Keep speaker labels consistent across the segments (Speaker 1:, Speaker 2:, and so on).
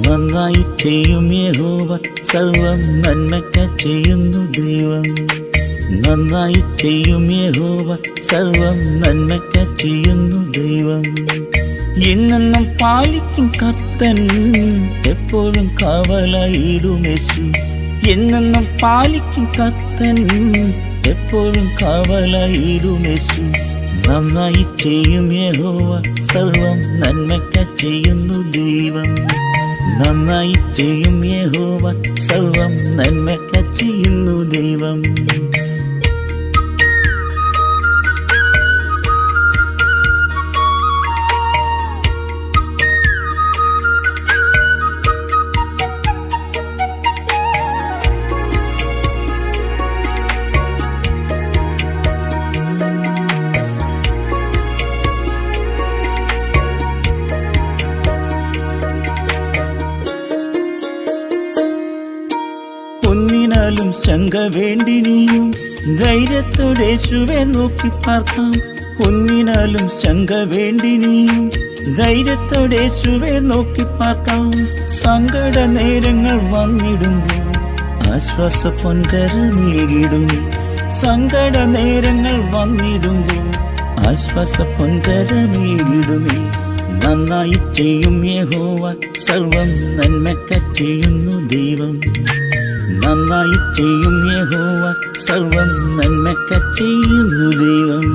Speaker 1: നന്നായി ചെയ്യും യഹോവ, സർവം നന്മയ്ക്ക ചെയ്യുന്നു ദൈവം. നന്നായി ചെയ്യും യഹോവ, സർവം നന്മയ്ക്ക ചെയ്യുന്നു ദൈവം. എന്നെന്നും പാലിക്കും കർത്തൻ, എപ്പോഴും കാവലായിടുമേശു. എന്നെന്നും പാലിക്കും കർത്തൻ, എപ്പോഴും കാവലായിടുമേശു. നന്നായി ചെയ്യും യഹോവ, സർവം നന്മയ്ക്ക ചെയ്യുന്നു ദൈവം. നന്നായി ചെയ്യും യഹോവ, സർവം നന്മയ്ക്ക ചെയ്യുന്നു ദൈവം. ഒന്നിനാലും ശങ്ക വേണ്ടി നീയും ധൈര്യത്തോടെ യേശുവെ നോക്കി പാർക്കാം. ഒന്നിനാലും ശങ്ക വേണ്ടി നീയും ധൈര്യത്തോടെ യേശുവെ നോക്കി പാർക്കാം. സങ്കട നേരങ്ങൾ വന്നിടുമ്പോൾ ആശ്വാസ പൊൻകരമേകിടുമേ. സങ്കട നേരങ്ങൾ വന്നിടുമ്പോൾ ആശ്വാസ പൊൻകരമേകിടുമേ. നന്നായി ചെയ്യും യഹോവ, സർവം നന്മയ്ക്ക ചെയ്യുന്നു ദൈവം. നന്നായി ചെയ്യും യഹോവ, സർവം നന്മയ്ക്ക ചെയ്യുന്നു ദൈവം.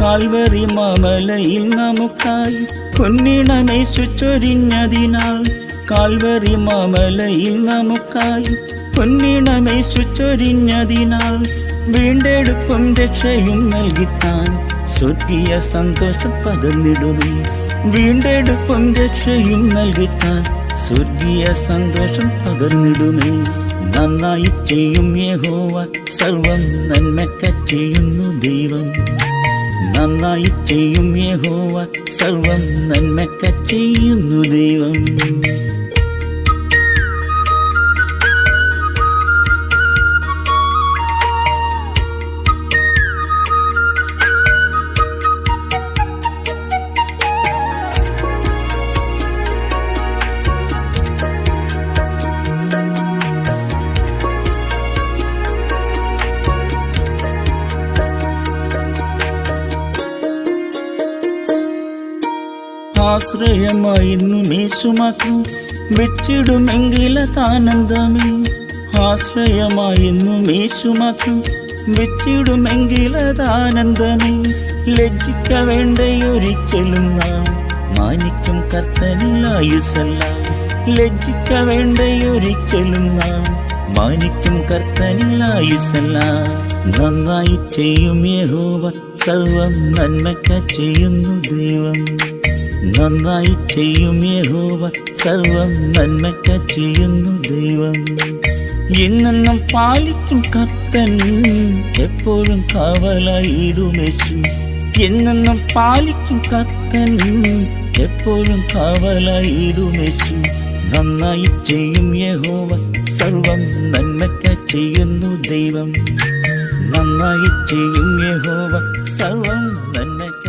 Speaker 1: കാൽവരി മാമലയിൽ നമുക്കായി പൊന്നിണമേശു ചൊരിഞ്ഞതിനാൽ. കാൽവരി മാമലയിൽ നമുക്കായി പൊന്നിണമേശു ചൊരിഞ്ഞതിനാൽ. വീണ്ടെടുപ്പും രക്ഷയും നൽകിത്താൻ സ്വർഗീയ സന്തോഷം പകർന്നിടുമേ. വീണ്ടെടുപ്പും രക്ഷയും നൽകിത്താൻ സ്വർഗീയ സന്തോഷം പകർന്നിടുമേ. നന്നായി ചെയ്യും യഹോവ, സർവം നന്മയ്ക്ക ചെയ്യുന്നു ദൈവം. നന്നായി ചെയ്യും യഹോവ, സർവം നന്മയ്ക്ക ചെയ്യുന്നു ദൈവം. ആശ്രയമായിന്നും യേശു മാത്രം വെച്ചിടുമെങ്കിലതാനന്ദമേ. ആശ്രയമായിന്നും യേശു മാത്രം വെച്ചിടുമെങ്കിലതാനന്ദമേ. ലജ്ജിക്ക വേണ്ടയൊരിക്കലും നാം മാനിക്കും കർത്തനിൽ ആയുസ്സെല്ലാം. ലജ്ജിക്ക വേണ്ടയൊരിക്കലും നാം മാനിക്കും കർത്തനിൽ ആയുസ്സെല്ലാം. നന്നായി ചെയ്യും യഹോവ, സർവം നന്മയ്ക്ക ചെയ്യുന്നു ദൈവം. നന്നായി ചെയ്യും യഹോവ, സർവം നന്മയ്ക്ക ചെയ്യുന്നു ദൈവം. എന്നെന്നും പാലിക്കും കർത്തൻ, എപ്പോഴും കാവലായിടുമേശു. എന്നെന്നും പാലിക്കും കർത്തൻ, എപ്പോഴും കാവലായിടുമേശു. നന്നായി ചെയ്യും യഹോവ, സർവം നന്മയ്ക്ക ചെയ്യുന്നു ദൈവം. നന്നായി ചെയ്യും യഹോവ, സർവം നന്മയ്ക്ക